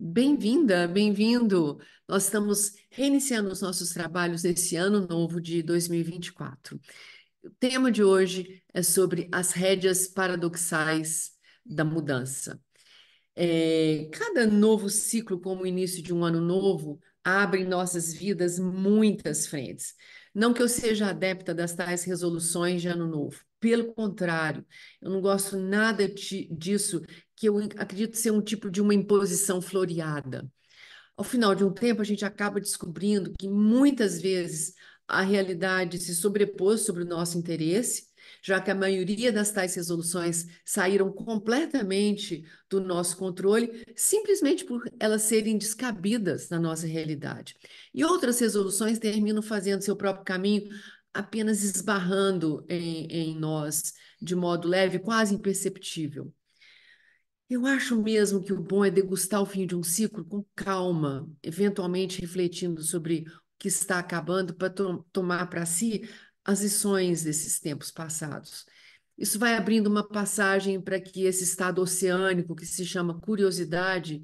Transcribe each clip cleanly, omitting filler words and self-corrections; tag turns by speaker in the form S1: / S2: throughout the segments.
S1: Bem-vinda, bem-vindo. Nós estamos reiniciando os nossos trabalhos nesse ano novo de 2024. O tema de hoje é sobre as rédeas paradoxais da mudança. Cada novo ciclo, como o início de um ano novo, abre em nossas vidas muitas frentes. Não que eu seja adepta das tais resoluções de ano novo. Pelo contrário, eu não gosto nada disso, que eu acredito ser um tipo de uma imposição floreada. Ao final de um tempo, a gente acaba descobrindo que muitas vezes a realidade se sobrepôs sobre o nosso interesse, já que a maioria das tais resoluções saíram completamente do nosso controle, simplesmente por elas serem descabidas na nossa realidade. E outras resoluções terminam fazendo seu próprio caminho, apenas esbarrando em nós de modo leve, quase imperceptível. Eu acho mesmo que o bom é degustar o fim de um ciclo com calma, eventualmente refletindo sobre o que está acabando para tomar para si as lições desses tempos passados. Isso vai abrindo uma passagem para que esse estado oceânico, que se chama curiosidade,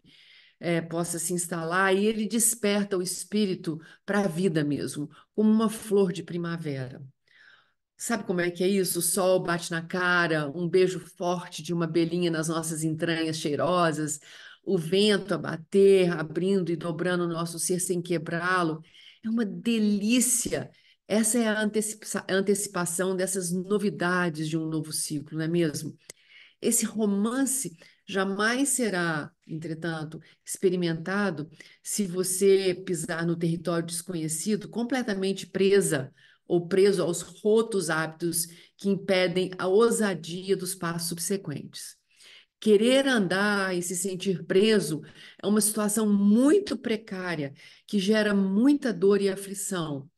S1: possa se instalar e ele desperta o espírito para a vida mesmo, como uma flor de primavera. Sabe como é que é isso? O sol bate na cara, um beijo forte de uma abelhinha nas nossas entranhas cheirosas, o vento a bater, abrindo e dobrando o nosso ser sem quebrá-lo. É uma delícia. Essa é a antecipação dessas novidades de um novo ciclo, não é mesmo? Esse romance jamais será, entretanto, experimentado se você pisar no território desconhecido, completamente presa ou preso aos rotos hábitos que impedem a ousadia dos passos subsequentes. Querer andar e se sentir preso é uma situação muito precária que gera muita dor e aflição.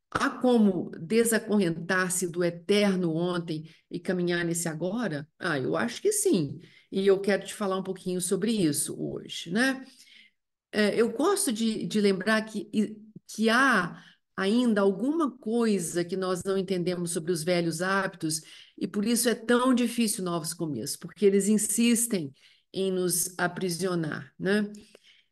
S1: Há como desacorrentar-se do eterno ontem e caminhar nesse agora? Ah, eu acho que sim. E eu quero te falar um pouquinho sobre isso hoje, né? Eu gosto de lembrar que há ainda alguma coisa que nós não entendemos sobre os velhos hábitos e por isso é tão difícil novos começos, porque eles insistem em nos aprisionar, né?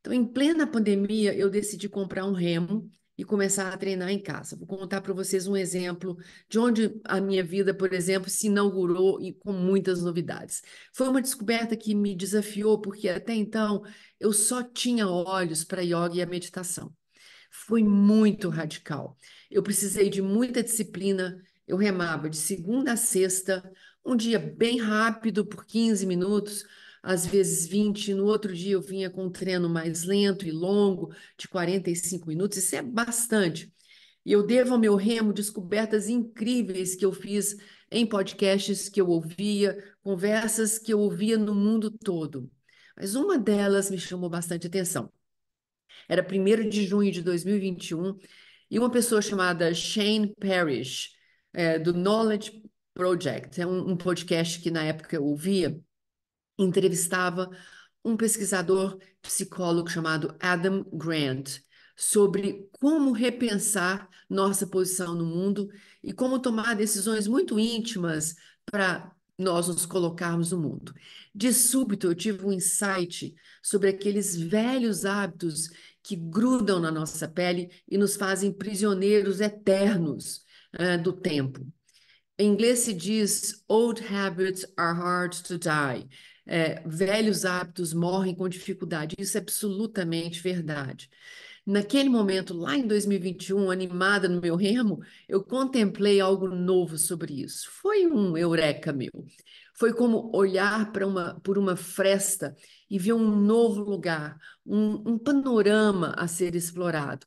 S1: Então, em plena pandemia, eu decidi comprar um remo e começar a treinar em casa. Vou contar para vocês um exemplo de onde a minha vida, por exemplo, se inaugurou e com muitas novidades. Foi uma descoberta que me desafiou, porque até então eu só tinha olhos para yoga e a meditação. Foi muito radical. Eu precisei de muita disciplina. Eu remava de segunda a sexta, um dia bem rápido, por 15 minutos, às vezes 20. No outro dia eu vinha com um treino mais lento e longo, de 45 minutos. Isso é bastante. E eu devo ao meu remo descobertas incríveis que eu fiz em podcasts que eu ouvia, conversas que eu ouvia no mundo todo. Mas uma delas me chamou bastante atenção. Era 1º de junho de 2021 e uma pessoa chamada Shane Parrish, do Knowledge Project, é um podcast que na época eu ouvia, entrevistava um pesquisador psicólogo chamado Adam Grant sobre como repensar nossa posição no mundo e como tomar decisões muito íntimas para nós nos colocarmos no mundo. De súbito, eu tive um insight sobre aqueles velhos hábitos que grudam na nossa pele e nos fazem prisioneiros eternos, do tempo. Em inglês se diz old habits are hard to die. Velhos hábitos morrem com dificuldade. Isso é absolutamente verdade. Naquele momento, lá em 2021, animada no meu remo, eu contemplei algo novo sobre isso. Foi um eureka meu. Foi como olhar por uma fresta e ver um novo lugar, um panorama a ser explorado.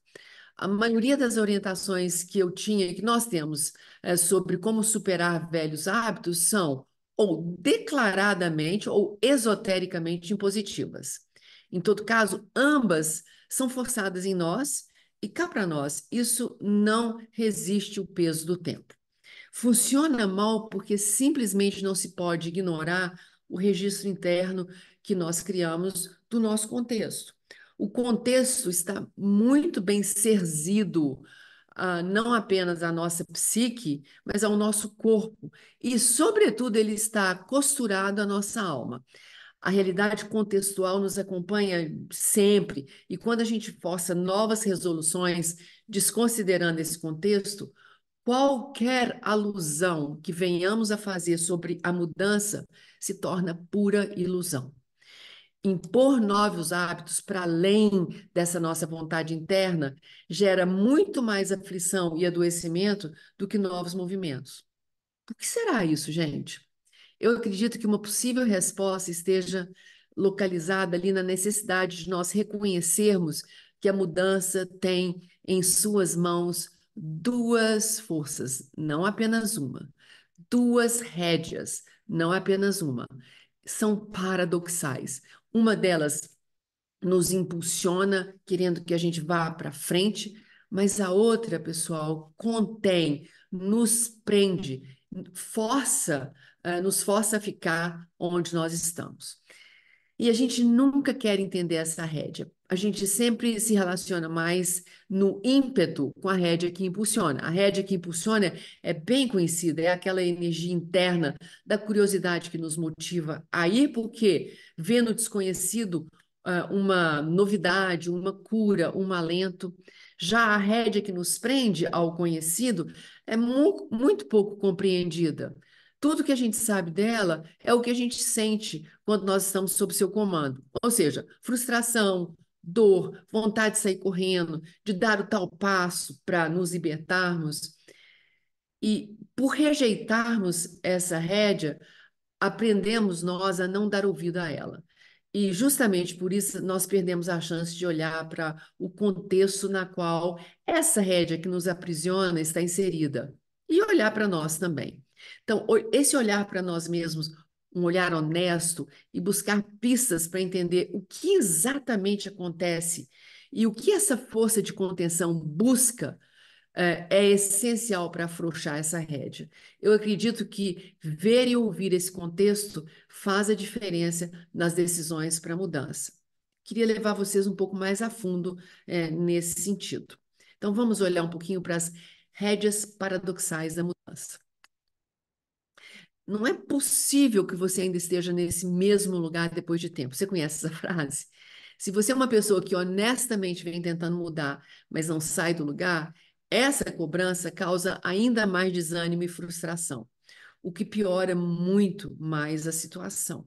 S1: A maioria das orientações que eu tinha, que nós temos, sobre como superar velhos hábitos são ou declaradamente ou esotericamente impositivas. Em todo caso, ambas são forçadas em nós e cá para nós, isso não resiste o peso do tempo. Funciona mal porque simplesmente não se pode ignorar o registro interno que nós criamos do nosso contexto. O contexto está muito bem serzido, não apenas à nossa psique, mas ao nosso corpo. E, sobretudo, ele está costurado à nossa alma. A realidade contextual nos acompanha sempre, e quando a gente força novas resoluções, desconsiderando esse contexto, qualquer alusão que venhamos a fazer sobre a mudança se torna pura ilusão. Impor novos hábitos para além dessa nossa vontade interna gera muito mais aflição e adoecimento do que novos movimentos. Por que será isso, gente? Eu acredito que uma possível resposta esteja localizada ali na necessidade de nós reconhecermos que a mudança tem em suas mãos duas forças, não apenas uma, duas rédeas, não apenas uma. São paradoxais. Uma delas nos impulsiona, querendo que a gente vá para frente, mas a outra, pessoal, contém, nos prende, nos força a ficar onde nós estamos. E a gente nunca quer entender essa rédea. A gente sempre se relaciona mais no ímpeto com a rédea que impulsiona. A rédea que impulsiona é bem conhecida, é aquela energia interna da curiosidade que nos motiva a ir, porque vê no desconhecido uma novidade, uma cura, um alento. Já a rédea que nos prende ao conhecido é muito pouco compreendida. Tudo que a gente sabe dela é o que a gente sente quando nós estamos sob seu comando. Ou seja, frustração, dor, vontade de sair correndo, de dar o tal passo para nos libertarmos. E por rejeitarmos essa rédea, aprendemos nós a não dar ouvido a ela. E justamente por isso nós perdemos a chance de olhar para o contexto na qual essa rédea que nos aprisiona está inserida e olhar para nós também. Então, esse olhar para nós mesmos, um olhar honesto e buscar pistas para entender o que exatamente acontece e o que essa força de contenção busca é essencial para afrouxar essa rédea. Eu acredito que ver e ouvir esse contexto faz a diferença nas decisões para a mudança. Queria levar vocês um pouco mais a fundo nesse sentido. Então, vamos olhar um pouquinho para as rédeas paradoxais da mudança. Não é possível que você ainda esteja nesse mesmo lugar depois de tempo. Você conhece essa frase? Se você é uma pessoa que honestamente vem tentando mudar, mas não sai do lugar, essa cobrança causa ainda mais desânimo e frustração, o que piora muito mais a situação.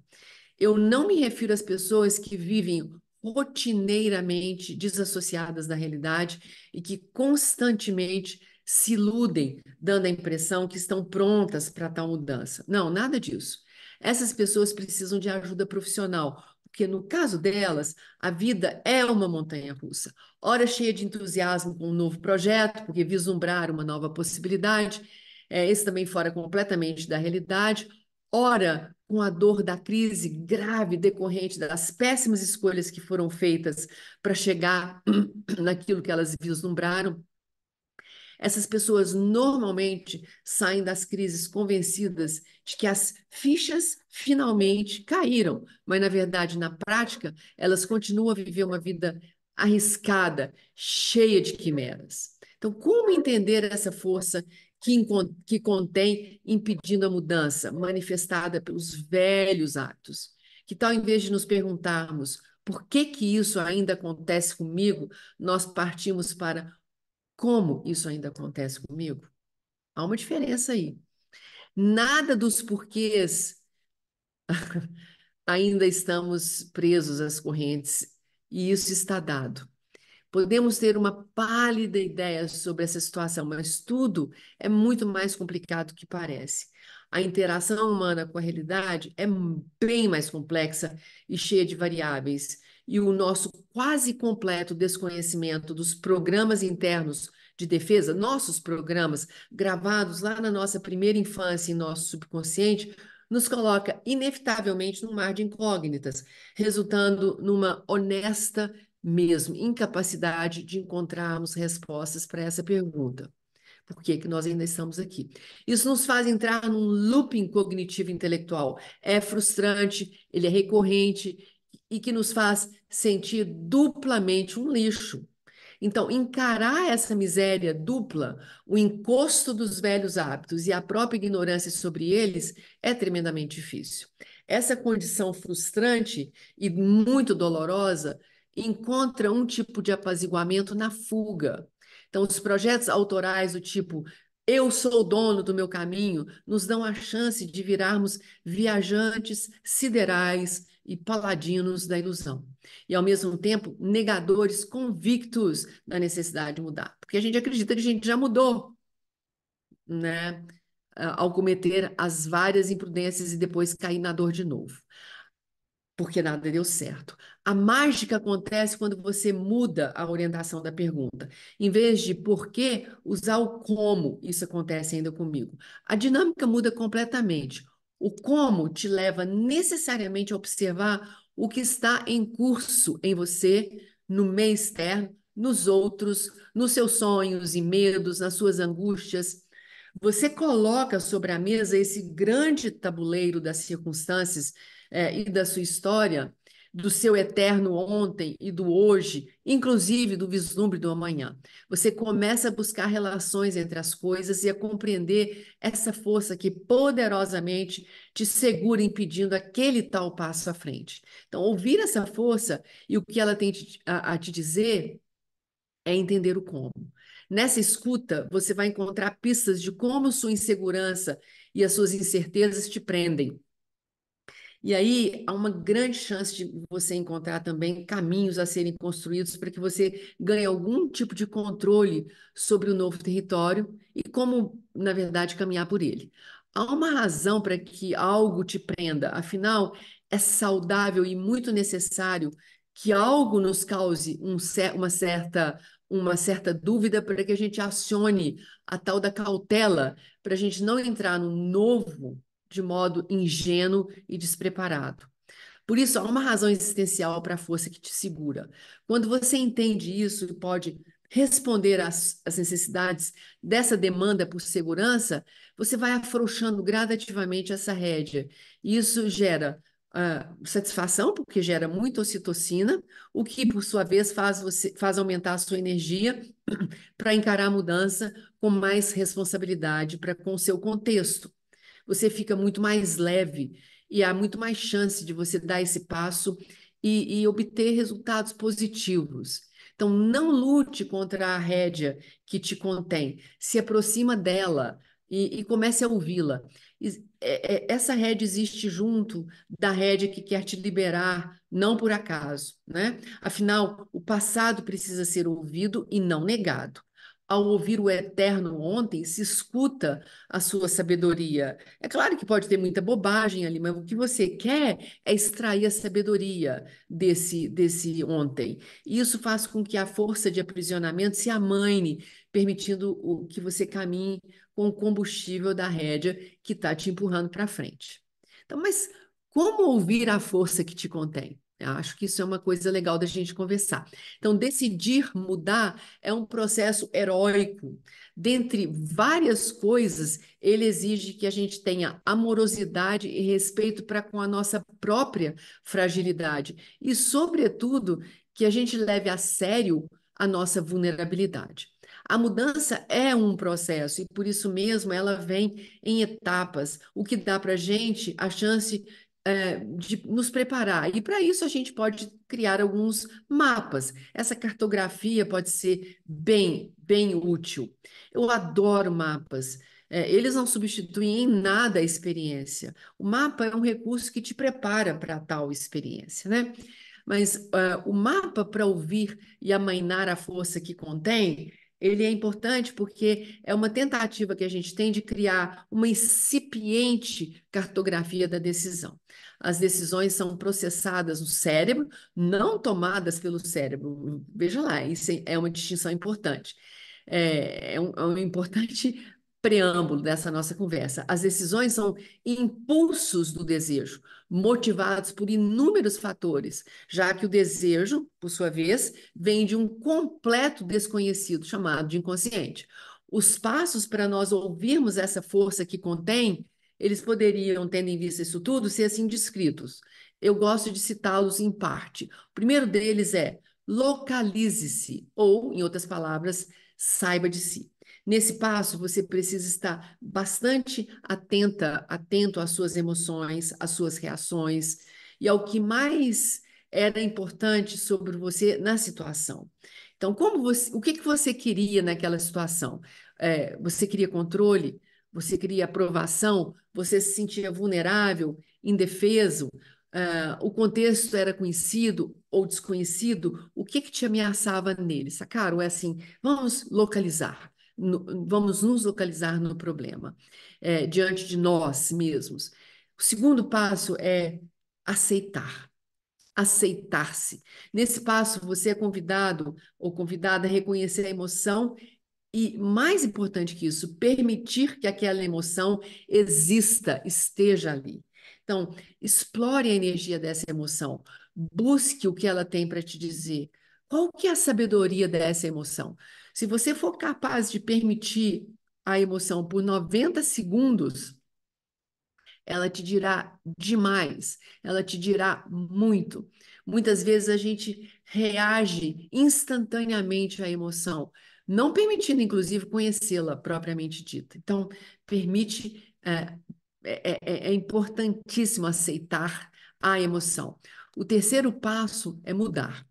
S1: Eu não me refiro às pessoas que vivem rotineiramente desassociadas da realidade e que constantemente se iludem, dando a impressão que estão prontas para tal mudança. Não, nada disso. Essas pessoas precisam de ajuda profissional, porque no caso delas, a vida é uma montanha-russa. Ora cheia de entusiasmo com um novo projeto, porque vislumbrar uma nova possibilidade, esse também fora completamente da realidade, ora com a dor da crise grave decorrente das péssimas escolhas que foram feitas para chegar naquilo que elas vislumbraram. Essas pessoas normalmente saem das crises convencidas de que as fichas finalmente caíram, mas na verdade, na prática, elas continuam a viver uma vida arriscada, cheia de quimeras. Então, como entender essa força que contém impedindo a mudança, manifestada pelos velhos atos? Que tal, em vez de nos perguntarmos por que que isso ainda acontece comigo, nós partimos para como isso ainda acontece comigo? Há uma diferença aí. Nada dos porquês ainda estamos presos às correntes, e isso está dado. Podemos ter uma pálida ideia sobre essa situação, mas tudo é muito mais complicado do que parece. A interação humana com a realidade é bem mais complexa e cheia de variáveis, e o nosso quase completo desconhecimento dos programas internos de defesa, nossos programas gravados lá na nossa primeira infância em nosso subconsciente, nos coloca inevitavelmente num mar de incógnitas, resultando numa honesta mesmo incapacidade de encontrarmos respostas para essa pergunta. Por que que nós ainda estamos aqui? Isso nos faz entrar num looping cognitivo intelectual. É frustrante, ele é recorrente e que nos faz sentir duplamente um lixo. Então, encarar essa miséria dupla, o encosto dos velhos hábitos e a própria ignorância sobre eles, é tremendamente difícil. essa condição frustrante e muito dolorosa encontra um tipo de apaziguamento na fuga. Então, os projetos autorais do tipo eu sou o dono do meu caminho nos dão a chance de virarmos viajantes siderais e paladinos da ilusão. E, ao mesmo tempo, negadores convictos da necessidade de mudar. Porque a gente acredita que a gente já mudou, né? Ao cometer as várias imprudências e depois cair na dor de novo, porque nada deu certo. A mágica acontece quando você muda a orientação da pergunta. Em vez de por quê, usar o como isso acontece ainda comigo. A dinâmica muda completamente. O como te leva necessariamente a observar o que está em curso em você, no meio externo, nos outros, nos seus sonhos e medos, nas suas angústias. Você coloca sobre a mesa esse grande tabuleiro das circunstâncias e da sua história, do seu eterno ontem e do hoje, inclusive do vislumbre do amanhã. Você começa a buscar relações entre as coisas e a compreender essa força que poderosamente te segura impedindo aquele tal passo à frente. Então, ouvir essa força e o que ela tem a te dizer é entender o como. Nessa escuta, você vai encontrar pistas de como sua insegurança e as suas incertezas te prendem. E aí há uma grande chance de você encontrar também caminhos a serem construídos para que você ganhe algum tipo de controle sobre o novo território e como, na verdade, caminhar por ele. Há uma razão para que algo te prenda, afinal, é saudável e muito necessário que algo nos cause uma certa dúvida para que a gente acione a tal da cautela, para a gente não entrar no novo de modo ingênuo e despreparado. Por isso, há uma razão existencial para a força que te segura. Quando você entende isso e pode responder às necessidades dessa demanda por segurança, você vai afrouxando gradativamente essa rédea. E isso gera satisfação, porque gera muita ocitocina, o que, por sua vez, faz aumentar a sua energia para encarar a mudança com mais responsabilidade para com o seu contexto. Você fica muito mais leve e há muito mais chance de você dar esse passo e obter resultados positivos. Então, não lute contra a rédea que te contém, se aproxima dela e comece a ouvi-la. Essa rédea existe junto da rédea que quer te liberar, não por acaso, né? Afinal, o passado precisa ser ouvido e não negado. Ao ouvir o eterno ontem, se escuta a sua sabedoria. É claro que pode ter muita bobagem ali, mas o que você quer é extrair a sabedoria desse ontem. E isso faz com que a força de aprisionamento se amaine, permitindo que você caminhe com o combustível da rédea que está te empurrando para frente. Então, mas como ouvir a força que te contém? Eu acho que isso é uma coisa legal da gente conversar. Então, decidir mudar é um processo heróico. Dentre várias coisas, ele exige que a gente tenha amorosidade e respeito para com a nossa própria fragilidade e, sobretudo, que a gente leve a sério a nossa vulnerabilidade. A mudança é um processo e, por isso mesmo, ela vem em etapas, o que dá para a gente a chance de nos preparar. E para isso a gente pode criar alguns mapas. Essa cartografia pode ser bem útil. Eu adoro mapas. Eles não substituem em nada a experiência. O mapa é um recurso que te prepara para tal experiência, né? Mas o mapa para ouvir e amainar a força que contém, ele é importante porque é uma tentativa que a gente tem de criar uma incipiente cartografia da decisão. As decisões são processadas no cérebro, não tomadas pelo cérebro. Veja lá, isso é uma distinção importante. É um importante preâmbulo dessa nossa conversa. As decisões são impulsos do desejo, motivados por inúmeros fatores, já que o desejo, por sua vez, vem de um completo desconhecido chamado de inconsciente. Os passos para nós ouvirmos essa força que contém, eles poderiam, tendo em vista isso tudo, ser assim descritos. Eu gosto de citá-los em parte. O primeiro deles é localize-se, ou, em outras palavras, saiba de si. Nesse passo, você precisa estar bastante atento às suas emoções, às suas reações e ao que mais era importante sobre você na situação. Então, o que que você queria naquela situação? Você queria controle? Você queria aprovação? Você se sentia vulnerável, indefeso? O contexto era conhecido ou desconhecido? O que que te ameaçava nele? Sacaram? É assim, vamos localizar vamos nos localizar no problema, diante de nós mesmos. O segundo passo é aceitar. Aceitar-se. Nesse passo, você é convidado ou convidada a reconhecer a emoção e, mais importante que isso, permitir que aquela emoção exista, esteja ali. Então, explore a energia dessa emoção, busque o que ela tem para te dizer. Qual que é a sabedoria dessa emoção? Se você for capaz de permitir a emoção por 90 segundos, ela te dirá demais, ela te dirá muito. Muitas vezes a gente reage instantaneamente à emoção, não permitindo, inclusive, conhecê-la propriamente dita. Então, permite, é importantíssimo aceitar a emoção. O terceiro passo é mudar.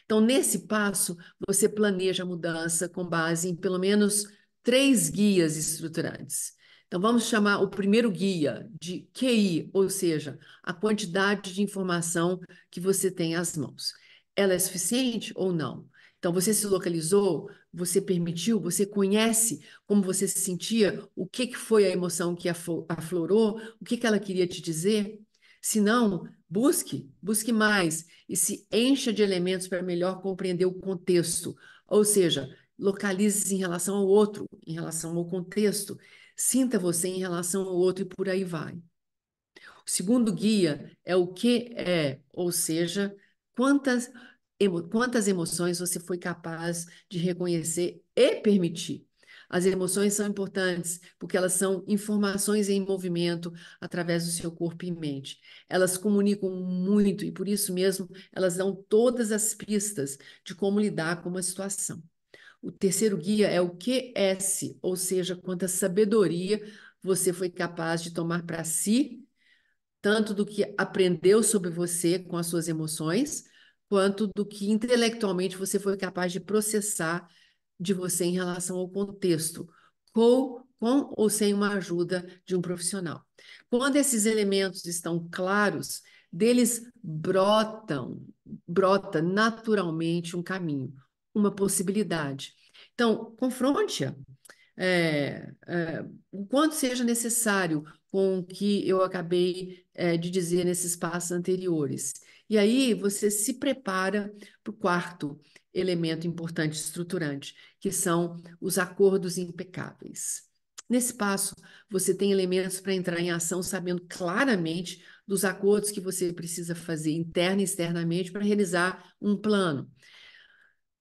S1: Então, nesse passo, você planeja a mudança com base em pelo menos três guias estruturantes. Então, vamos chamar o primeiro guia de QI, ou seja, a quantidade de informação que você tem às mãos. Ela é suficiente ou não? Então, você se localizou, você permitiu, você conhece como você se sentia, o que que foi a emoção que aflorou, o que que ela queria te dizer? Se não, busque mais e se encha de elementos para melhor compreender o contexto. Ou seja, localize-se em relação ao outro, em relação ao contexto. Sinta você em relação ao outro e por aí vai. O segundo guia é o que é, ou seja, quantas emoções você foi capaz de reconhecer e permitir. As emoções são importantes porque elas são informações em movimento através do seu corpo e mente. Elas comunicam muito e por isso mesmo elas dão todas as pistas de como lidar com uma situação. O terceiro guia é o QS, ou seja, quanta sabedoria você foi capaz de tomar para si tanto do que aprendeu sobre você com as suas emoções, quanto do que intelectualmente você foi capaz de processar de você em relação ao contexto, com ou sem uma ajuda de um profissional. Quando esses elementos estão claros, deles brota naturalmente um caminho, uma possibilidade. Então, confronte-a o quanto seja necessário com o que eu acabei de dizer nesses passos anteriores. E aí você se prepara para o quarto elemento importante estruturante, que são os acordos impecáveis. Nesse passo, você tem elementos para entrar em ação, sabendo claramente dos acordos que você precisa fazer interna e externamente para realizar um plano.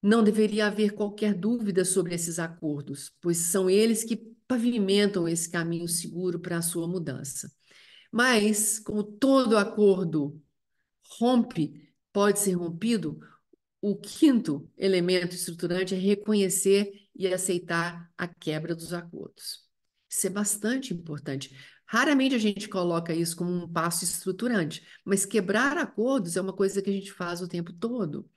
S1: Não deveria haver qualquer dúvida sobre esses acordos, pois são eles que pavimentam esse caminho seguro para a sua mudança. Mas, como todo acordo pode ser rompido, o quinto elemento estruturante é reconhecer e aceitar a quebra dos acordos. Isso é bastante importante. Raramente a gente coloca isso como um passo estruturante, mas quebrar acordos é uma coisa que a gente faz o tempo todo.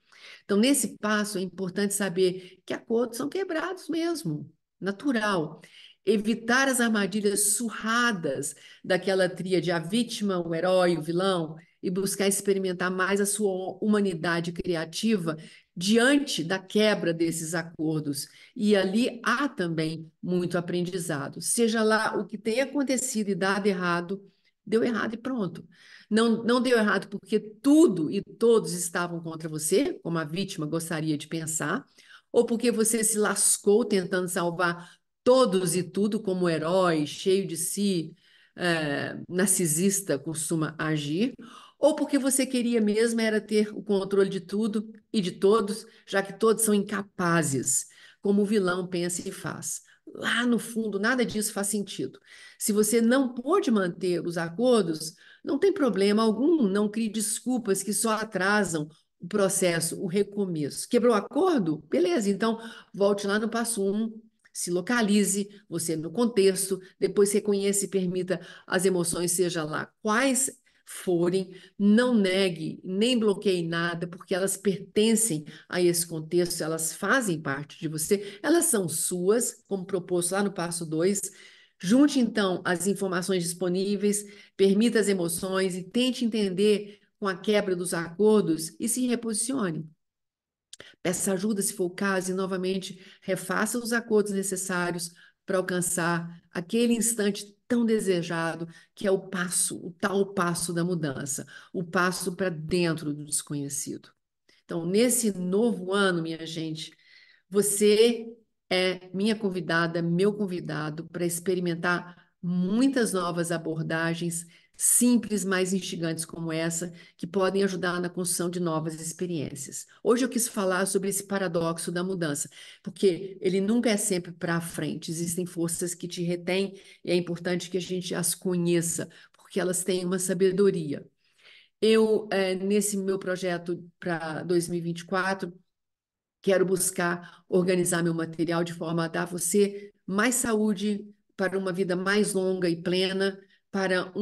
S1: Então, nesse passo, é importante saber que acordos são quebrados mesmo, natural. Evitar as armadilhas surradas daquela tríade, a vítima, o herói, o vilão, e buscar experimentar mais a sua humanidade criativa diante da quebra desses acordos. E ali há também muito aprendizado. Seja lá o que tenha acontecido e deu errado e pronto. Não deu errado porque tudo e todos estavam contra você, como a vítima gostaria de pensar, ou porque você se lascou tentando salvar todos e tudo como herói, cheio de si, narcisista costuma agir, ou porque você queria mesmo era ter o controle de tudo e de todos, já que todos são incapazes, como o vilão pensa e faz. Lá no fundo, nada disso faz sentido. Se você não pôde manter os acordos, não tem problema algum, não crie desculpas que só atrasam o processo, o recomeço. Quebrou o acordo? Beleza, então volte lá no passo 1, se localize, você no contexto, depois reconheça e permita as emoções, seja lá quais forem, não negue, nem bloqueie nada, porque elas pertencem a esse contexto, elas fazem parte de você, elas são suas, como proposto lá no passo 2. Junte, então, as informações disponíveis, permita as emoções e tente entender com a quebra dos acordos e se reposicione. Peça ajuda se for o caso e, novamente, refaça os acordos necessários para alcançar aquele instante tão desejado, que é o passo, o tal passo da mudança, o passo para dentro do desconhecido. Então, nesse novo ano, minha gente, você é minha convidada, meu convidado para experimentar muitas novas abordagens simples, mais instigantes como essa, que podem ajudar na construção de novas experiências. Hoje eu quis falar sobre esse paradoxo da mudança, porque ele nunca é sempre para frente. Existem forças que te retêm e é importante que a gente as conheça, porque elas têm uma sabedoria. Eu, nesse meu projeto para 2024, quero buscar organizar meu material de forma a dar a você mais saúde para uma vida mais longa e plena, para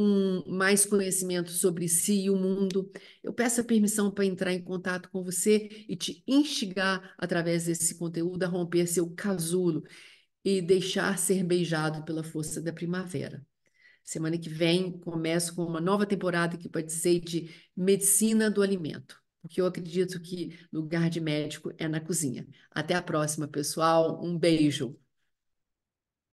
S1: mais conhecimento sobre si e o mundo. Eu peço a permissão para entrar em contato com você e te instigar, através desse conteúdo, a romper seu casulo e deixar ser beijado pela força da primavera. Semana que vem começo com uma nova temporada que pode ser de medicina do alimento, porque eu acredito que lugar de médico é na cozinha. Até a próxima, pessoal. Um beijo.